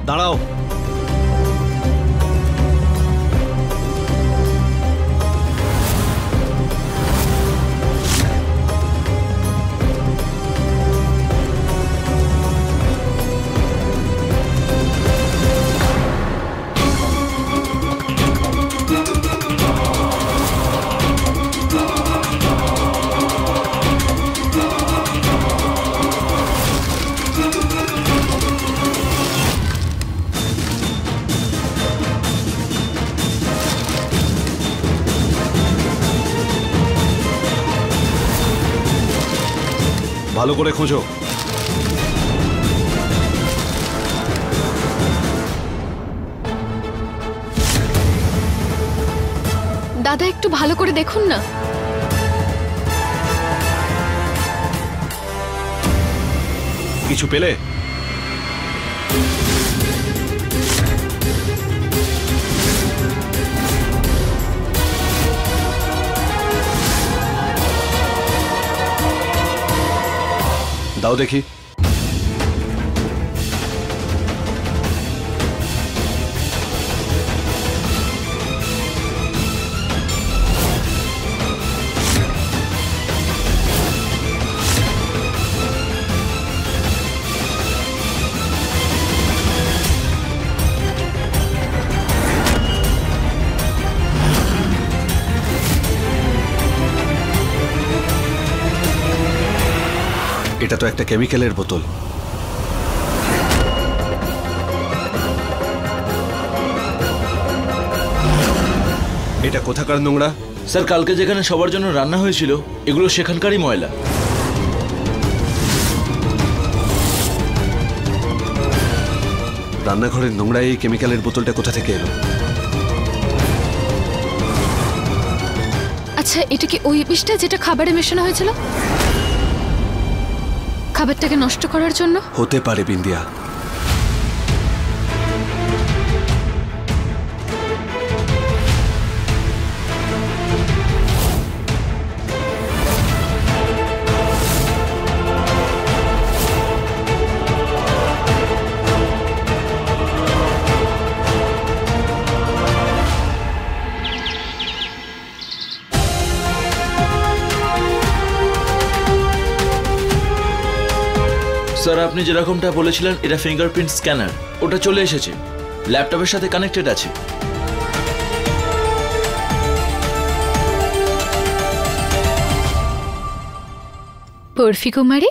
দাঁড়াও। ভালো করে খোঁজো। দাদা একটু ভালো করে দেখুন না। কিছু পেলে? দাও দেখি। এটা তো একটা কেমিক্যালের বোতল। এটা কোথাকার নোংরা? স্যার, কালকে যেখানে সবার জন্য রান্না হয়েছিল এগুলো সেখানকারই ময়লা। রান্নাঘরের নোংরায় এই কেমিক্যালের বোতলটা কোথা থেকে এলো? আচ্ছা, এটা কি ওই বিষটা যেটা খাবারে মেশানো হয়েছিল খাবারটাকে নষ্ট করার জন্য? হতে পারে বিন্দিয়া। স্যার, আপনি যেরকমটা বলেছিলেন এটা ফিঙ্গারপ্রিন্ট স্ক্যানার, ওটা চলে এসেছে, ল্যাপটপের সাথে কানেক্টেড আছে। বরফি কুমারী,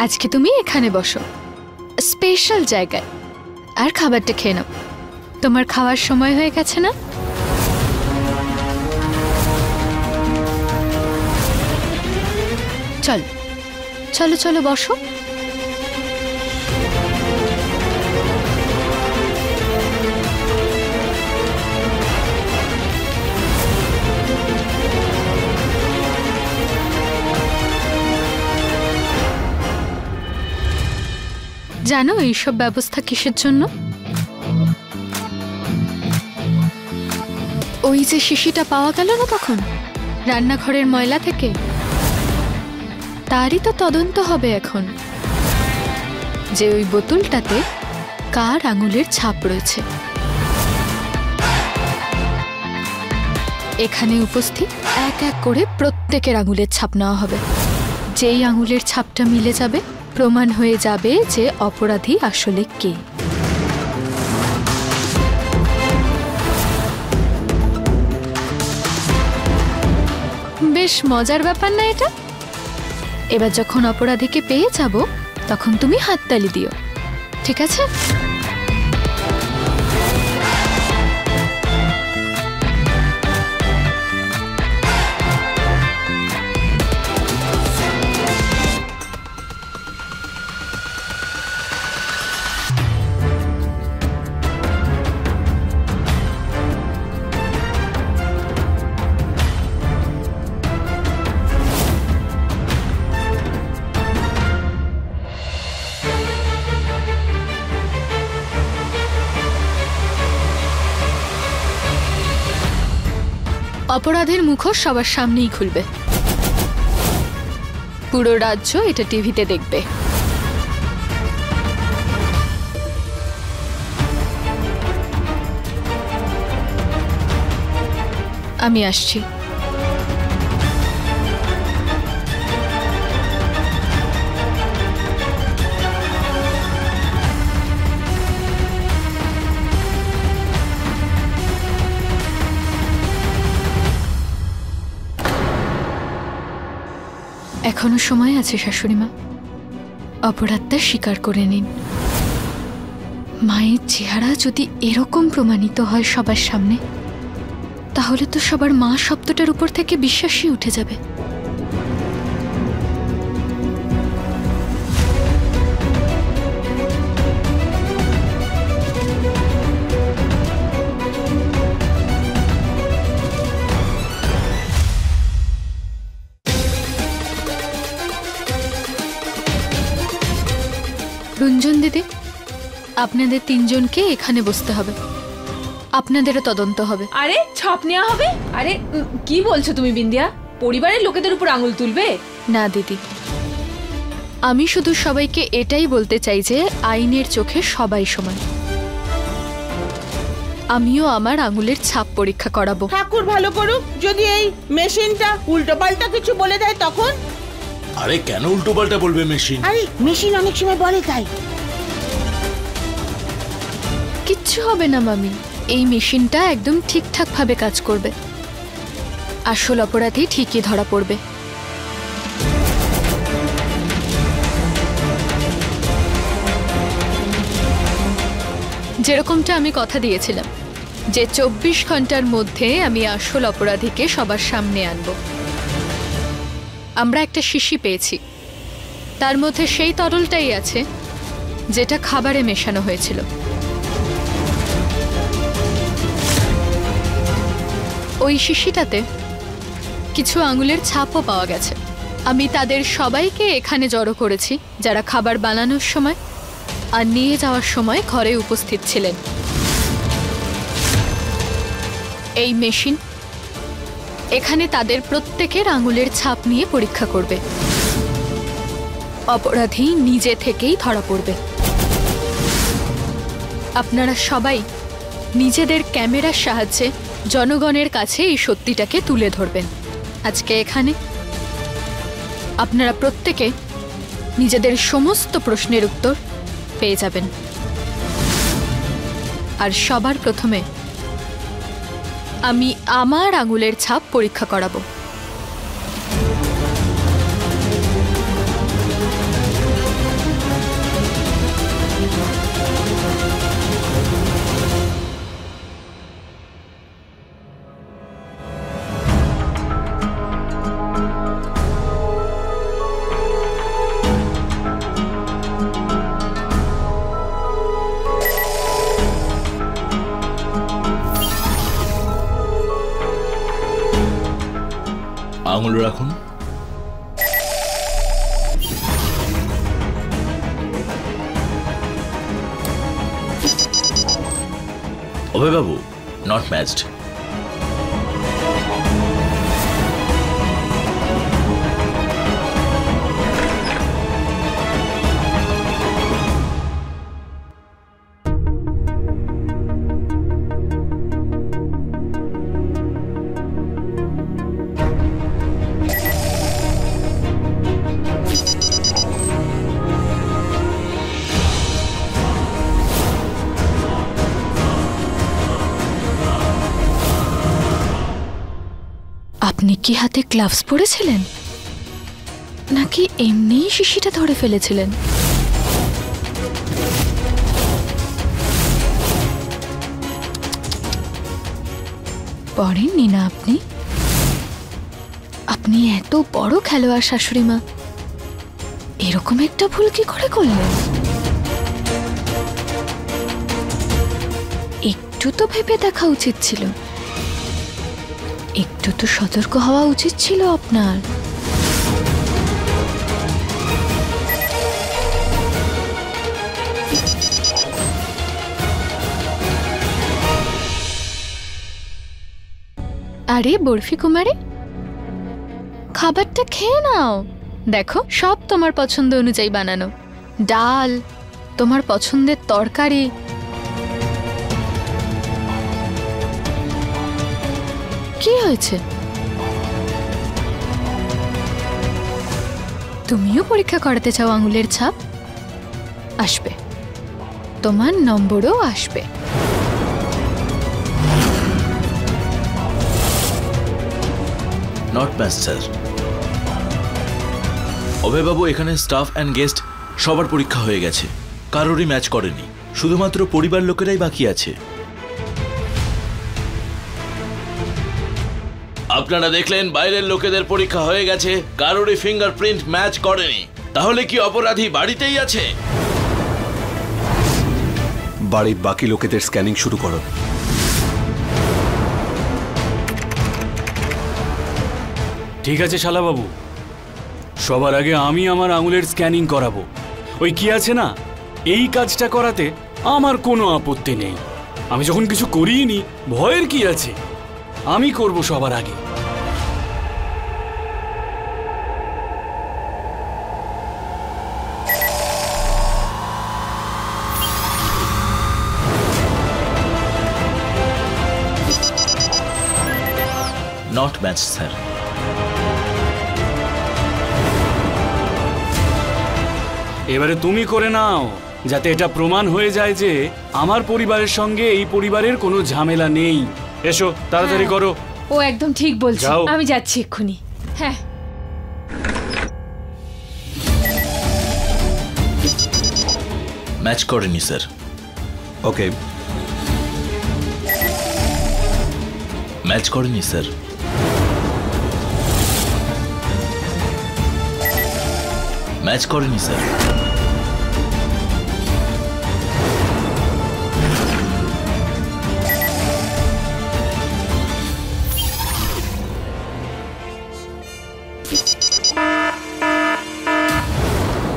আজকে তুমি এখানে বসো, স্পেশাল জায়গায়, আর খাবারটা খেয়ে নাও। তোমার খাওয়ার সময় হয়ে গেছে না? চলো চলো চলো বসো। জানো এইসব ব্যবস্থা কিসের জন্য? ওই যে শিশিটা পাওয়া গেল না তখন রান্নাঘরের ময়লা থেকে, তারই তো তদন্ত হবে এখন, যে ওই বোতলটাতে কার আঙুলের ছাপ রয়েছে। এখানে উপস্থিত এক এক করে প্রত্যেকের আঙুলের ছাপ নেওয়া হবে। যেই আঙুলের ছাপটা মিলে যাবে, প্রমাণ হয়ে যাবে যে অপরাধী আসলে কে। বেশ মজার ব্যাপার না এটা? এবার যখন অপরাধীকে পেয়ে যাব তখন তুমি হাততালি দিও, ঠিক আছে? অপরাধের মুখোশ সবার সামনেই খুলবে, পুরো রাজ্য এটা টিভিতে দেখবে। আমি আসছি। এখনো সময় আছে শাশুড়িমা, অপরাধটা স্বীকার করে নিন। মায়ের চেহারা যদি এরকম প্রমাণিত হয় সবার সামনে, তাহলে তো সবার মা শব্দটার উপর থেকে বিশ্বাসই উঠে যাবে। রঞ্জন দিদি, আপনাদের তিনজনকে এখানে বসতে হবে, আপনাদেরও তদন্ত হবে। আরে ছাপ নেওয়া হবে? আরে কি বলছো তুমি বিন্দিয়া? পরিবারের লোকেদের উপর আঙুল তুলবে? না দিদি, আমি শুধু সবাইকে এটাই বলতে চাই যে আইনের চোখে সবাই সমান। আমিও আমার আঙুলের ছাপ পরীক্ষা করাবো। ঠাকুর ভালো করুক, যদি এই মেশিনটা উল্টোপাল্টা কিছু বলে দেয় তখন? আরে কেন উল্টো পাল্টা বলবে মেশিন? আরে মেশিন অনেক সময় বলে তাই। কিচ্ছু হবে না মামি, এই মেশিনটা একদম ঠিকঠাক ভাবে কাজ করবে। আসল অপরাধী ঠিকই ধরা পড়বে। যেরকমটা আমি কথা দিয়েছিলাম যে 24 ঘন্টার মধ্যে আমি আসল অপরাধীকে সবার সামনে আনব। আমরা একটা শিশি পেয়েছি, তার মধ্যে সেই তরলটাই আছে যেটা খাবারে মেশানো হয়েছিল। ওই শিশিটাতে কিছু আঙুলের ছাপও পাওয়া গেছে। আমি তাদের সবাইকে এখানে জড়ো করেছি যারা খাবার বানানোর সময় আর নিয়ে যাওয়ার সময় ঘরে উপস্থিত ছিলেন। এই মেশিন এখানে তাদের প্রত্যেকের আঙুলের ছাপ নিয়ে পরীক্ষা করবে। অপরাধী নিজে থেকেই ধরা পড়বে। আপনারা সবাই নিজেদের ক্যামেরার সাহায্যে জনগণের কাছে এই সত্যিটাকে তুলে ধরবেন। আজকে এখানে আপনারা প্রত্যেকে নিজেদের সমস্ত প্রশ্নের উত্তর পেয়ে যাবেন। আর সবার প্রথমে আমি আমার আঙুলের ছাপ পরীক্ষা করাবো। আঙুল রাখুন। অভয় বাবু, নট ম্যাচড। আপনি কি হাতে গ্লাভস পরেছিলেন নাকি এমনি শিশিটা ধরে ফেলেছিলেন? পড়েননি না আপনি? আপনি এত বড় খেলোয়াড় শাশুড়ি মা, এরকম একটা ভুল কি করে করলেন? একটু তো ভেবে দেখা উচিত ছিল, একটু তো সতর্ক হওয়া উচিত ছিল আপনার। আরে বরফি কুমারী, খাবারটা খেয়ে নাও। দেখো সব তোমার পছন্দ অনুযায়ী বানানো, ডাল, তোমার পছন্দের তরকারি। কি হয়েছে? তুমিও পরীক্ষা করাতে চাও আঙুলের ছাপ? আসবে, তোমার নম্বরও আসবে। Not bad sir. অভয়বাবু, এখানে স্টাফ অ্যান্ড গেস্ট সবার পরীক্ষা হয়ে গেছে, কারোরই ম্যাচ করেনি, শুধুমাত্র পরিবার লোকেরাই বাকি আছে। আপনারা দেখলেন বাইরের লোকেদের পরীক্ষা হয়ে গেছে, কারোরই ফিঙ্গারপ্রিন্ট ম্যাচ করেনি। তাহলে কি অপরাধী বাড়িতেই আছে? বাড়ির বাকি লোকেদের স্ক্যানিং শুরু করো। ঠিক আছে শালাবাবু, সবার আগে আমি আমার আঙুলের স্ক্যানিং করাবো। ওই কি আছে না, এই কাজটা করাতে আমার কোনো আপত্তি নেই। আমি যখন কিছু করিনি, ভয়ের কি আছে? আমি করব সবার আগে। Not match sir. এবারে তুমি করে নাও, যাতে এটা প্রমাণ হয়ে যায় যে আমার পরিবারের সঙ্গে এই পরিবারের কোনো ঝামেলা নেই। এসো তাড়াতাড়ি করো। ও একদম ঠিক বলছে, যাও। আমি যাচ্ছি এক্ষুনি। হ্যাঁ, ম্যাচ করেনি স্যার। ওকে, ম্যাচ করেনি স্যার। ম্যাচ করেনি sir.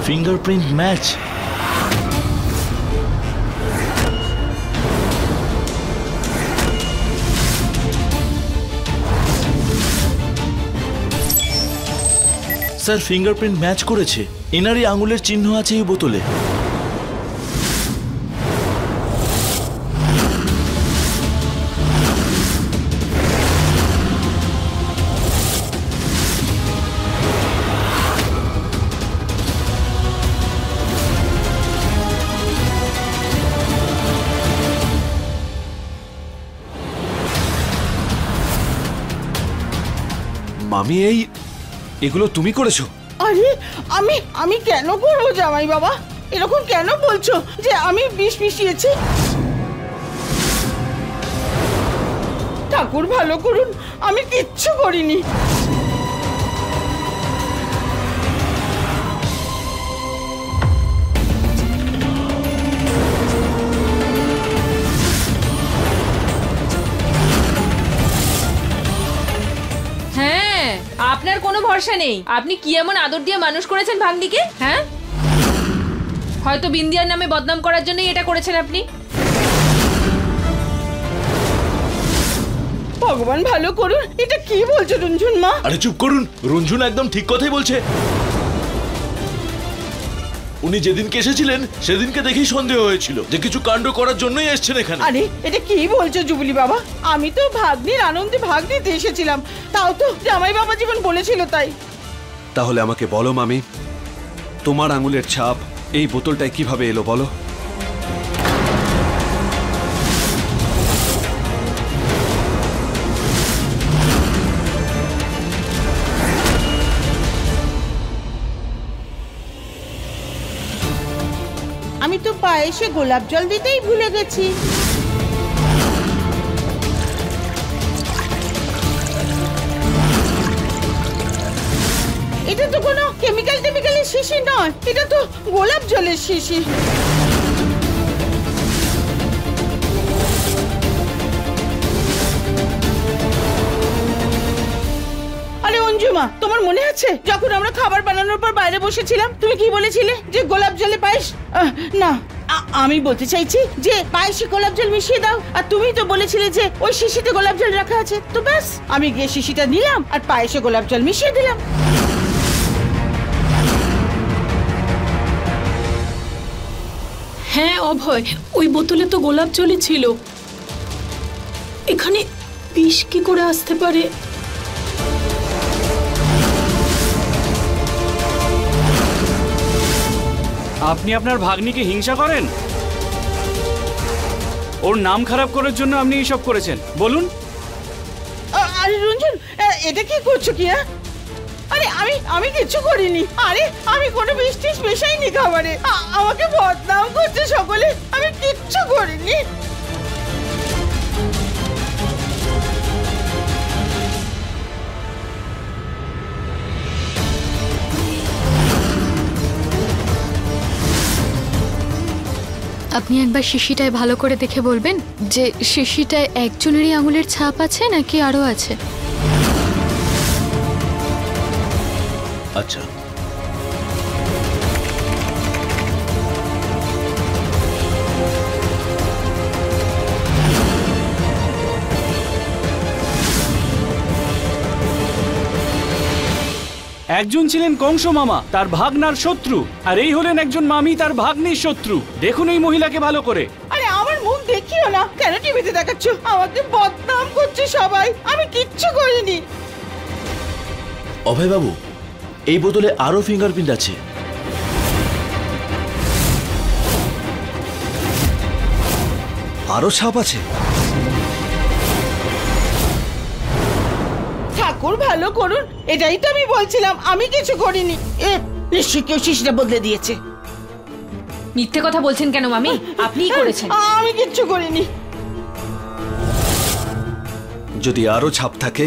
Fingerprint match. Sir, fingerprint match করেছে। এনারই আঙুলের চিহ্ন আছে এই বোতলে। মামি এগুলো তুমি করেছো? আরে আমি আমি কেন করবো জামাই বাবা? এরকম কেন বলছো যে আমি বিষ মিশিয়েছি? ঠাকুর ভালো করুন, আমি কিচ্ছু করিনি। হ্যাঁ, আপনার কোনো ভরসা নেই। আপনি কি এমন আদর দিয়ে মানুষ করেছেন ভাগ্নিকে? হ্যাঁ, হয়তো বিন্দিয়ার নামে বদনাম করার জন্যই এটা করেছেন আপনি। ভগবান ভালো করুন, এটা কি বলছো রঞ্জুন মা? আরে চুপ করুন, রঞ্জুন একদম ঠিক কথাই বলছে। উনি যেদিনকে এসেছিলেন সেদিনকে দেখেই সন্দেহ হয়েছিল যে কিছু কাণ্ড করার জন্যই এসেছেন এখানে। আরে এটা কি বলছো জুবলি বাবা? আমি তো ভাগ্নির আনন্দে ভাগ নিতে এসেছিলাম, তাও তো জামাই বাবা জীবন বলেছিল তাই। তাহলে আমাকে বলো মামি, তোমার আঙুলের ছাপ এই বোতলটায় কিভাবে এলো বলো? আমি তো পায়েসে গোলাপ জল দিতেই ভুলে গেছি। এটা তো কোনো কেমিক্যালের শিশি নয়, এটা তো গোলাপ জলের শিশি। আরে অঞ্জুমা, তোমার মনে আছে যখন আমরা খাবার বানানোর পর বাইরে বসেছিলাম, তুমি কি বলেছিলে যে গোলাপ জলে পায়েস? না, আমি বলতে চাইছি যে পায়েসে গোলাপ জল মিশিয়ে দাও, আর তুমি তো বলেছিলে যে ওই শিশিতে গোলাপ জল রাখা আছে। তো ব্যাস, আমি গিয়ে শিশিটা নিলাম আর পায়েসে গোলাপ জল মিশিয়ে দিলাম। হ্যাঁ অভয়, ওই বোতলে তো গোলাপ জলই ছিল। এখানে বিষ কি করে আসতে পারে? আপনি আপনার ভাগ্নিকে হিংসা করেন? ওর নাম খারাপ করার জন্য আপনি এইসব করেছেন, বলুন? আরে রঞ্জন, এটা কি করছো কি? আরে আমি কিছু করিনি। আরে আমি কোনো বৃষ্টিস মেশাইনি খাবারে। আমাকে বদনাম করছে সকলে, আমি কিচ্ছু করিনি। আপনি একবার শিশিটায় ভালো করে দেখে বলবেন যে শিশিটায় একজনেরই আঙুলের ছাপ আছে নাকি আরো আছে। আচ্ছা, একজন ছিলেন কংস মামা, তার ভাগ্নার শত্রু, আর এই হলেন একজন মামি, তার ভাগ্নির শত্রু। দেখুন এই মহিলাকে ভালো করে। আরে আমার মুখ দেখিও না, কেন টিভিতে দেখাচ্ছ? আমাকে বদনাম করছে সবাই, আমি কিচ্ছু করিনি। অভয় বাবু, এই বোতলে আরো ফিঙ্গারপ্রিন্ট আছে। আরো ছাপ আছে? ঠাকুর ভালো করুন, এটাই তো আমি বলছিলাম, আমি কিছু করিনি। নিশ্চয়ই কেউ শিশিটা বদলে দিয়েছে। মিথ্যে কথা বলছেন কেন মামি? আপনিই করেছেন। আমি কিচ্ছু করিনি। যদি আরো ছাপ থাকে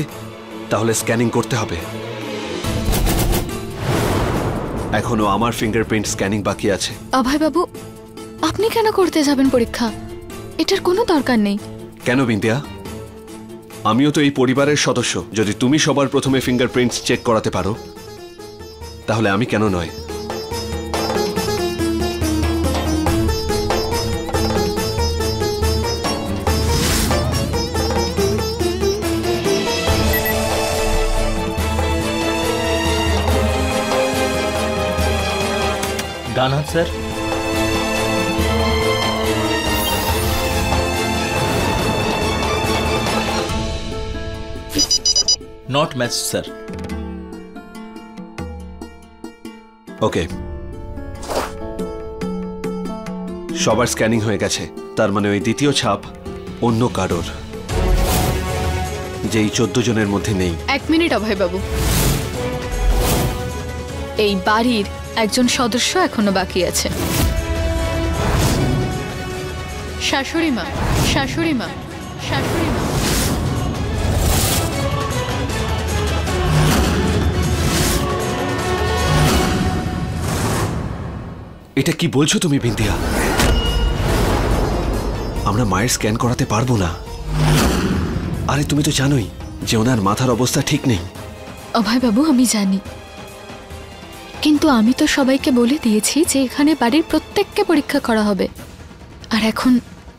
তাহলে স্ক্যানিং করতে হবে। এখনো আমার ফিঙ্গারপ্রিন্ট স্ক্যানিং বাকি আছে। অভয়বাবু, আপনি কেন করতে যাবেন পরীক্ষা? এটার কোনো দরকার নেই। কেন বিন্দিয়া? আমিও তো এই পরিবারের সদস্য। যদি তুমি সবার প্রথমে ফিঙ্গারপ্রিন্টস চেক করাতে পারো তাহলে আমি কেন নয়? ডান হাত sir. Not match sir. Okay, সবার স্ক্যানিং হয়ে গেছে। তার মানে ওই দ্বিতীয় ছাপ অন্য কারোর, যেই 14 জনের মধ্যে নেই। 1 মিনিট অভয়বাবু, এই বাড়ির একজন সদস্য এখনো বাকি আছে। শাশুড়ি মা, শাশুড়ি মা, শাশুড়ি মা। এটা কি বলছো তুমি বিন্দিয়া? আমরা মায়ের স্ক্যান করাতে পারবো না। আরে তুমি তো জানোই যে ওনার মাথার অবস্থা ঠিক নেই। অভয়বাবু, আমি জানি, কিন্তু আমি তো সবাইকে বলে দিয়েছি যে এখানে বাড়ির প্রত্যেককে পরীক্ষা করা হবে। আর এখন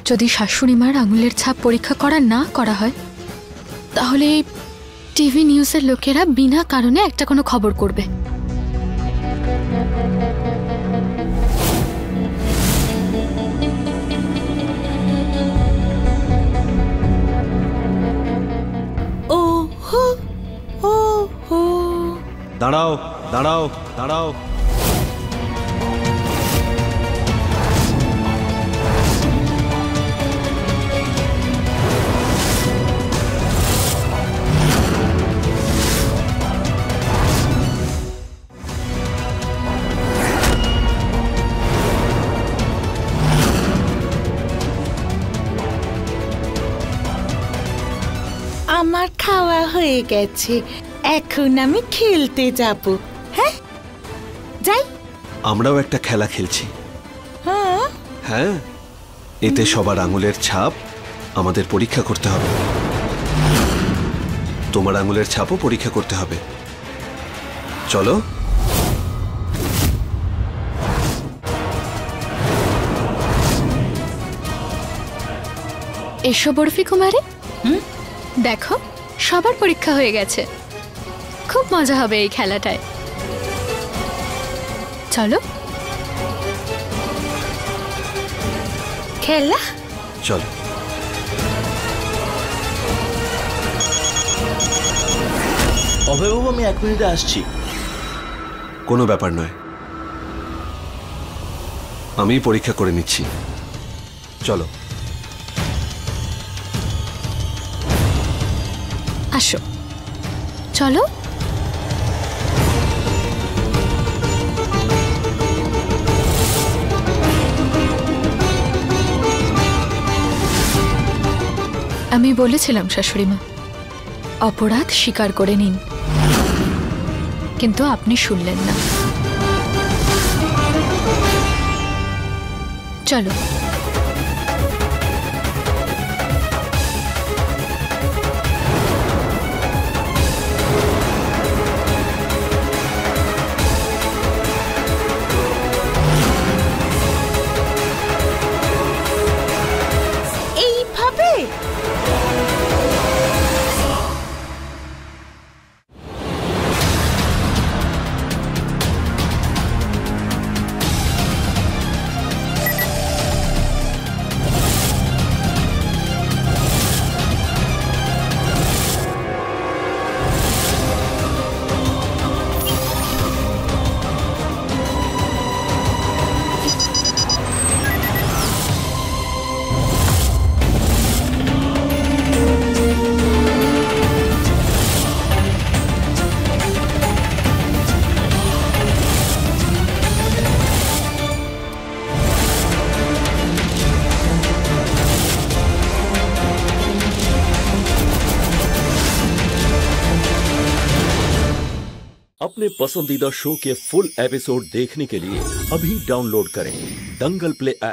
যদি শাশুড়ি মার আঙুলের ছাপ পরীক্ষা করা না করা হয় তাহলে টিভি নিউজের লোকেরা বিনা কারণে একটা কোনো খবর করবে। দাঁড়াও দাঁড়াও দাঁড়াও। আমার খাওয়া হয়ে গেছে, এখন আমি খেলতে যাব। হ্যাঁ যাই। আমরাও একটা খেলা খেলছি। হ্যাঁ হ্যাঁ, এতে সবার আঙুলের ছাপ আমাদের পরীক্ষা করতে হবে। তোমার আঙুলের ছাপও পরীক্ষা করতে হবে। চলো। এসো বরফি কুমারী, দেখো সবার পরীক্ষা হয়ে গেছে। খুব মজা হবে এই খেলাটায়। চলো। খেলা। চলো। অভয়বাবু আমি 1 মিনিটে আসছি। কোনো ব্যাপার নয়, আমি পরীক্ষা করে নিচ্ছি। চলো। আসো, চলো। আমি বলেছিলাম শাশুড়ি মা, অপরাধ স্বীকার করে নিন, কিন্তু আপনি শুনলেন না। চলো। এইভাবে अपने पसंदीदा शो के फुल एपिसोड देखने के लिए अभी डाउनलोड करें दंगल प्ले ऐप।